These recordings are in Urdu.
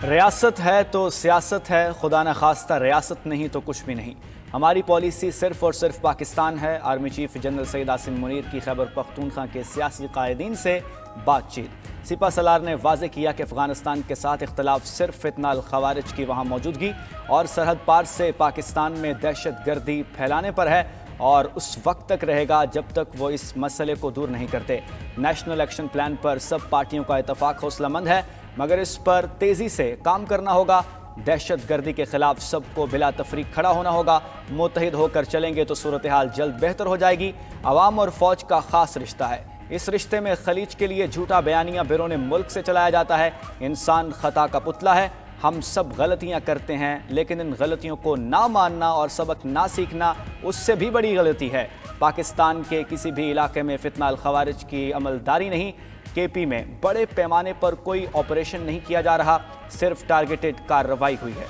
ریاست ہے تو سیاست ہے، خدا نہ خواستہ ریاست نہیں تو کچھ بھی نہیں۔ ہماری پالیسی صرف اور صرف پاکستان ہے۔ Army chief general Syed Asim Munir کی خیبر پختونخوا کے سیاسی قائدین سے بات چیت۔ سپہ سالار نے واضح کیا کہ افغانستان کے ساتھ اختلاف صرف فتنہ الخوارج کی وہاں موجودگی اور سرحد پار سے پاکستان میں دہشت گردی پھیلانے پر ہے، اور اس وقت تک رہے گا جب تک وہ اس مسئلے کو دور نہیں کرتے۔ نیشنل ایکشن پلان پر سب پارٹیوں کا اتفاق حوصلہ مند ہے، مگر اس پر تیزی سے کام کرنا ہوگا۔ دہشت گردی کے خلاف سب کو بلا تفریق کھڑا ہونا ہوگا۔ متحد ہو کر چلیں گے تو صورتحال جلد بہتر ہو جائے گی۔ عوام اور فوج کا خاص رشتہ ہے، اس رشتے میں خلیج کے لیے جھوٹا بیانیہ بیرون ملک سے چلایا جاتا ہے۔ انسان خطا کا پتلا ہے، ہم سب غلطیاں کرتے ہیں، لیکن ان غلطیوں کو نہ ماننا اور سبق نہ سیکھنا اس سے بھی بڑی غلطی ہے۔ پاکستان کے کسی بھی علاقے میں فتنہ الخوارج کی عملداری نہیں۔ کے پی میں بڑے پیمانے پر کوئی آپریشن نہیں کیا جا رہا، صرف ٹارگیٹڈ کارروائی ہوئی ہے۔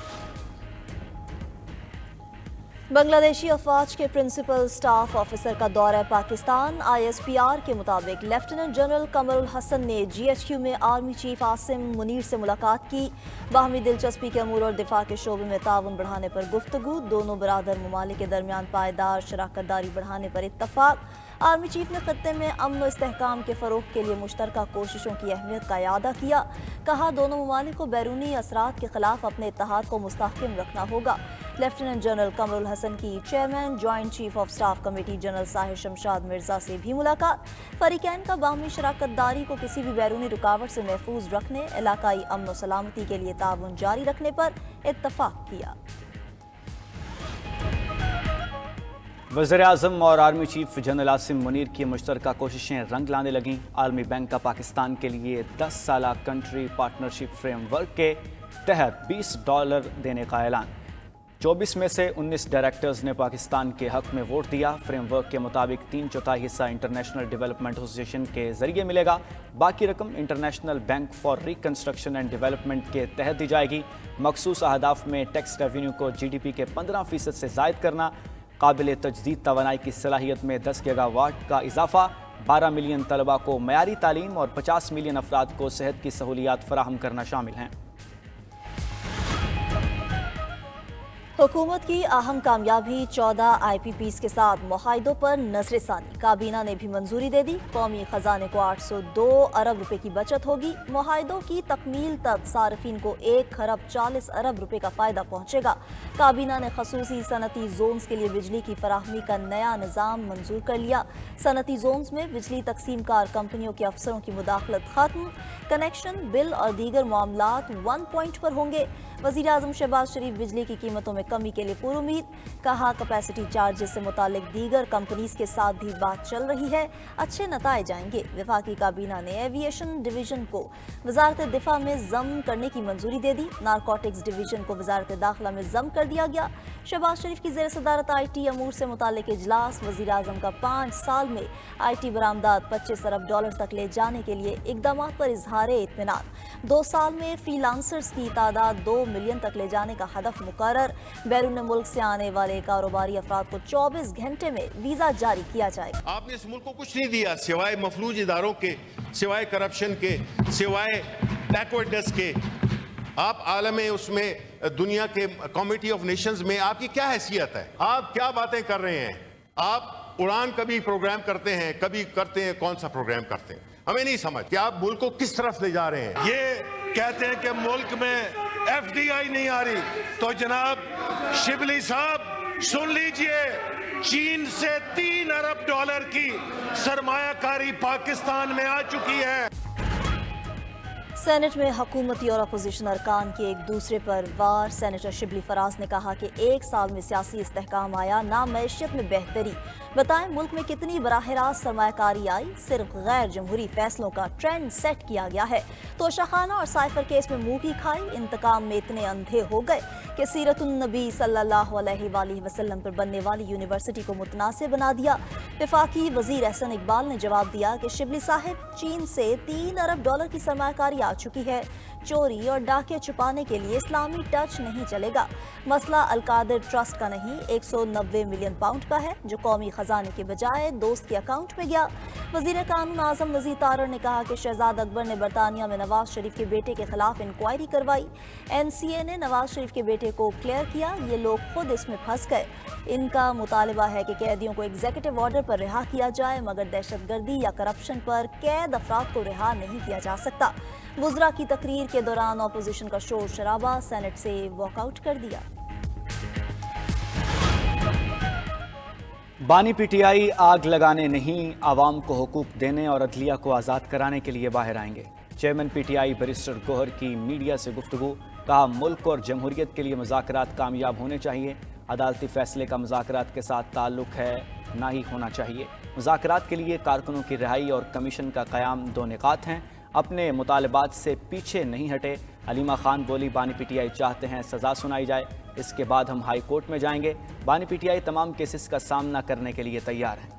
بنگلہ دیشی افواج کے پرنسپل سٹاف آفیسر کا دورہ Pakistan. I S P R کے مطابق لیفٹیننٹ جنرل قمر الحسن نے جی ایچ کیو میں آرمی چیف عاصم منیر سے ملاقات کی۔ باہمی دلچسپی کے امور اور دفاع کے شعبے میں تعاون بڑھانے پر گفتگو۔ دونوں برادر ممالک کے درمیان پائیدار شراکت داری بڑھانے پر اتفاق۔ آرمی چیف نے خطے میں امن و استحکام کے فروغ کے لیے مشترکہ کوششوں کی اہمیت کا اعادہ کیا۔ کہا دونوں ممالک کو بیرونی اثرات کے خلاف اپنے اتحاد کو مستحکم رکھنا ہوگا۔ لیفٹیننٹ جنرل قمر الحسن کی chairman joint chief of staff committee general Sahir Shamshad Mirza سے بھی ملاقات۔ فریقین کا باہمی شراکت داری کو کسی بھی بیرونی رکاوٹ سے محفوظ رکھنے، علاقائی امن و سلامتی کے لیے تعاون جاری رکھنے پر اتفاق کیا۔ وزیراعظم اور army chief general Asim Munir کی مشترکہ کوششیں رنگ لانے لگیں۔ عالمی بینک کا پاکستان کے لیے 10 سالہ کنٹری پارٹنرشپ فریم ورک کے تحت $20 دینے کا اعلان۔ 24 میں سے 19 ڈائریکٹرز نے پاکستان کے حق میں ووٹ دیا۔ فریم ورک کے مطابق 3/4 حصہ انٹرنیشنل ڈیولپمنٹ ایسوسی ایشن کے ذریعے ملے گا، باقی رقم international bank for reconstruction and development کے تحت دی جائے گی۔ مخصوص اہداف میں ٹیکس ریونیو کو جی ڈی پی کے 15% سے زائد کرنا، قابل تجدید توانائی کی صلاحیت میں 10 گیگا واٹ کا اضافہ، 12 ملین طلبہ کو معیاری تعلیم اور 50 ملین افراد کو صحت کی سہولیات فراہم کرنا شامل ہیں۔ حکومت کی اہم کامیابی 14 آئی پی پیز کے ساتھ معاہدوں پر نظر ثانی۔ کابینہ نے بھی منظوری دے دی۔ قومی خزانے کو 802 ارب روپے کی بچت ہوگی۔ معاہدوں کی تکمیل تک صارفین کو 1.40 ارب روپے کا فائدہ پہنچے گا۔ کابینہ نے خصوصی صنعتی زونز کے لیے بجلی کی فراہمی کا نیا نظام منظور کر لیا۔ صنعتی زونز میں بجلی تقسیم کار کمپنیوں کے افسروں کی مداخلت ختم۔ کنیکشن، بل اور دیگر معاملات 1 پوائنٹ پر ہوں گے۔ وزیر اعظم شہباز شریف بجلی کی قیمتوں میں کمی کے لیے پر امید۔ کہا کیپیسٹی چارجز سے متعلق دیگر کمپنیز کے ساتھ بھی بات چل رہی ہے، اچھے نتائج آئیں گے۔ وفاقی کابینہ نے ایویشن ڈویژن کو وزارت دفاع میں ضم کرنے کی منظوری دے دی۔ نارکوٹکس ڈویژن کو وزارت داخلہ میں ضم کر دیا گیا۔ شہباز شریف کی زیر صدارت آئی ٹی امور سے متعلق اجلاس۔ وزیر اعظم کا 5 سال میں آئی ٹی برآمدات $25 ارب تک لے جانے کے لیے اقدامات پر اظہار اطمینان۔ 2 سال میں فری لانسرز کی تعداد 2 ملین تک لے جانے کا ہدف مقرر۔ بیرون ملک سے آنے والے کاروباری افراد کو 24 گھنٹے میں ویزا جاری کیا جائے گا۔ آپ نے اس ملک کو کچھ نہیں دیا سوائے مفلوج اداروں کے، سوائے کرپشن کے، سوائے بیکورڈنس کے۔ آپ عالم اس میں دنیا کے کمیٹی آف نیشنز میں آپ کی کیا حیثیت ہے؟ آپ کیا باتیں کر رہے ہیں؟ آپ اڑان کبھی پروگرام کرتے ہیں، کبھی کرتے ہیں، کون سا پروگرام کرتے ہیں؟ ہمیں نہیں سمجھ کہ آپ ملک کو کس طرف لے جا رہے ہیں۔ یہ کہتے ہیں کہ ملک میں ایف ڈی آئی نہیں آ رہی، تو جناب شبلی صاحب سن لیجئے، چین سے $3 ارب کی سرمایہ کاری پاکستان میں آ چکی ہے۔ سینٹ میں حکومتی اور اپوزیشن ارکان کے ایک دوسرے پر وار۔ سینیٹر شبلی فراز نے کہا کہ 1 سال میں سیاسی استحکام آیا، نہ معیشت میں بہتری۔ بتائیں ملک میں کتنی براہ راست سرمایہ کاری آئی؟ صرف غیر جمہوری فیصلوں کا ٹرینڈ سیٹ کیا گیا ہے۔ توشہ خانہ اور سائفر کیس میں منہ کی کھائی، انتقام میں اتنے اندھے ہو گئے کہ سیرت النبی صلی اللہ علیہ وآلہ وسلم پر بننے والی یونیورسٹی کو متنازع بنا دیا۔ وفاقی وزیر احسن اقبال نے جواب دیا کہ شبلی صاحب چین سے $3 ارب کی سرمایہ کاری آ چکی ہے۔ چوری اور ڈاکے چھپانے کے لیے اسلامی ٹچ نہیں چلے گا۔ مسئلہ القادر ٹرسٹ کا نہیں، 190 ملین پاؤنڈ کا ہے جو قومی خزانے کے بجائے دوست کے اکاؤنٹ میں گیا۔ وزیر قانون اعظم نذیر طارڑ نے کہا کہ شہزاد اکبر نے برطانیہ میں نواز شریف کے بیٹے کے خلاف انکوائری کروائی۔ NCA نے نواز شریف کے بیٹے کو کلیئر کیا، یہ لوگ خود اس میں پھنس گئے۔ ان کا مطالبہ ہے کہ قیدیوں کو ایگزیکٹو آرڈر پر رہا کیا جائے، مگر دہشت گردی یا کرپشن پر قید افراد کو رہا نہیں کیا جا سکتا۔ وزراء کی تقریر کے دوران اپوزیشن کا شور شرابہ، سینٹ سے واک آؤٹ کر دیا۔ بانی پی ٹی آئی آگ لگانے نہیں، عوام کو حقوق دینے اور عدلیہ کو آزاد کرانے کے لیے باہر آئیں گے۔ Chairman P T I barrister Gohar کی میڈیا سے گفتگو، کہا ملک اور جمہوریت کے لیے مذاکرات کامیاب ہونے چاہیے، عدالتی فیصلے کا مذاکرات کے ساتھ تعلق ہے نہ ہی ہونا چاہیے۔ مذاکرات کے لیے کارکنوں کی رہائی اور کمیشن کا قیام دو نکات ہیں، اپنے مطالبات سے پیچھے نہیں ہٹے۔ علیمہ خان بولی بانی پی ٹی آئی چاہتے ہیں سزا سنائی جائے، اس کے بعد ہم ہائی کورٹ میں جائیں گے۔ بانی پی ٹی آئی تمام کیسز کا سامنا کرنے کے لیے تیار ہے۔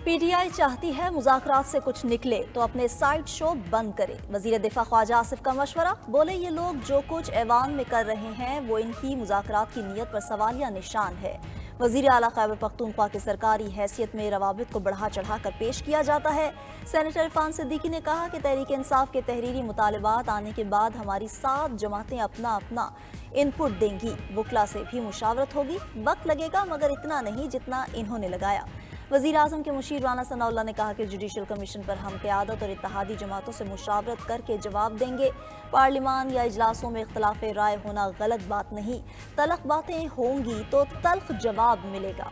پی ٹی آئی چاہتی ہے مذاکرات سے کچھ نکلے تو اپنے سائیڈ شو بند کرے۔ وزیر دفاع خواجہ آصف کا مشورہ، بولے یہ لوگ جو کچھ ایوان میں کر رہے ہیں وہ ان کی مذاکرات کی نیت پر سوالیہ نشان ہے۔ وزیر اعلیٰ خیبر پختونخوا کی سرکاری حیثیت میں روابط کو بڑھا چڑھا کر پیش کیا جاتا ہے۔ سینیٹر عرفان صدیقی نے کہا کہ تحریک انصاف کے تحریری مطالبات آنے کے بعد ہماری 7 جماعتیں اپنا ان پٹ دیں گی، وکلا سے بھی مشاورت ہوگی، وقت لگے گا مگر اتنا نہیں جتنا انہوں نے لگایا۔ وزیر اعظم کے مشیر رانا ثناء اللہ نے کہا کہ جوڈیشل کمیشن پر ہم قیادت اور اتحادی جماعتوں سے مشاورت کر کے جواب دیں گے۔ پارلیمان یا اجلاسوں میں اختلاف رائے ہونا غلط بات نہیں، تلخ باتیں ہوں گی تو تلخ جواب ملے گا۔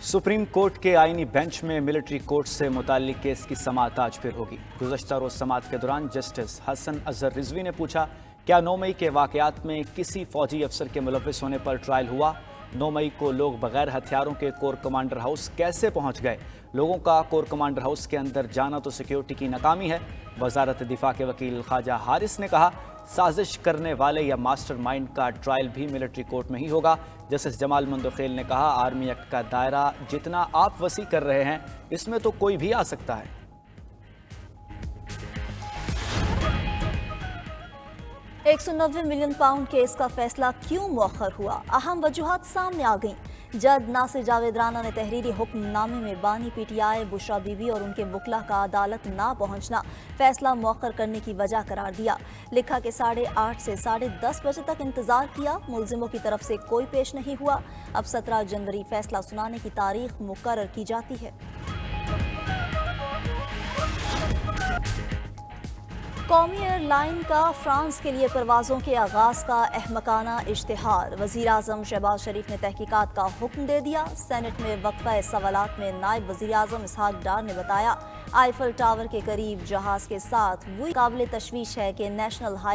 سپریم کورٹ کے آئینی بینچ میں ملٹری کورٹ سے متعلق کیس کی سماعت آج پھر ہوگی۔ گزشتہ روز سماعت کے دوران جسٹس حسن اظہر رضوی نے پوچھا، کیا 9 مئی کے واقعات میں کسی فوجی افسر کے ملوث ہونے پر ٹرائل ہوا؟ 9 مئی کو لوگ بغیر ہتھیاروں کے کور کمانڈر ہاؤس کیسے پہنچ گئے؟ لوگوں کا کور کمانڈر ہاؤس کے اندر جانا تو سیکیورٹی کی ناکامی ہے۔ وزارت دفاع کے وکیل خواجہ حارث نے کہا، سازش کرنے والے یا ماسٹر مائنڈ کا ٹرائل بھی ملٹری کورٹ میں ہی ہوگا۔ جسٹس جمال مندوخیل نے کہا، آرمی ایکٹ کا دائرہ جتنا آپ وسیع کر رہے ہیں اس میں تو کوئی بھی آ سکتا ہے۔ 190 ملین پاؤنڈ کیس کا فیصلہ کیوں مؤخر ہوا؟ اہم وجوہات سامنے آ گئیں۔ جج ناصر جاوید رانا نے تحریری حکم نامے میں بانی پی T I Bushra be be اور ان کے وکلا کا عدالت نہ پہنچنا فیصلہ مؤخر کرنے کی وجہ قرار دیا۔ لکھا کہ 8:30 سے 10:30 بجے تک انتظار کیا، ملزموں کی طرف سے کوئی پیش نہیں ہوا۔ اب 17 جنوری فیصلہ سنانے کی تاریخ مقرر کی جاتی ہے۔ قومی ایئر لائن کا فرانس کے لیے پروازوں کے آغاز کا احمقانہ اشتہار، وزیر اعظم شہباز شریف نے تحقیقات کا حکم دے دیا۔ سینٹ میں وقفہ سوالات میں نائب وزیر اعظم اسحاق ڈار نے بتایا، آئیفل ٹاور کے قریب جہاز کے ساتھ وہ قابل تشویش ہے کہ نیشنل ہائی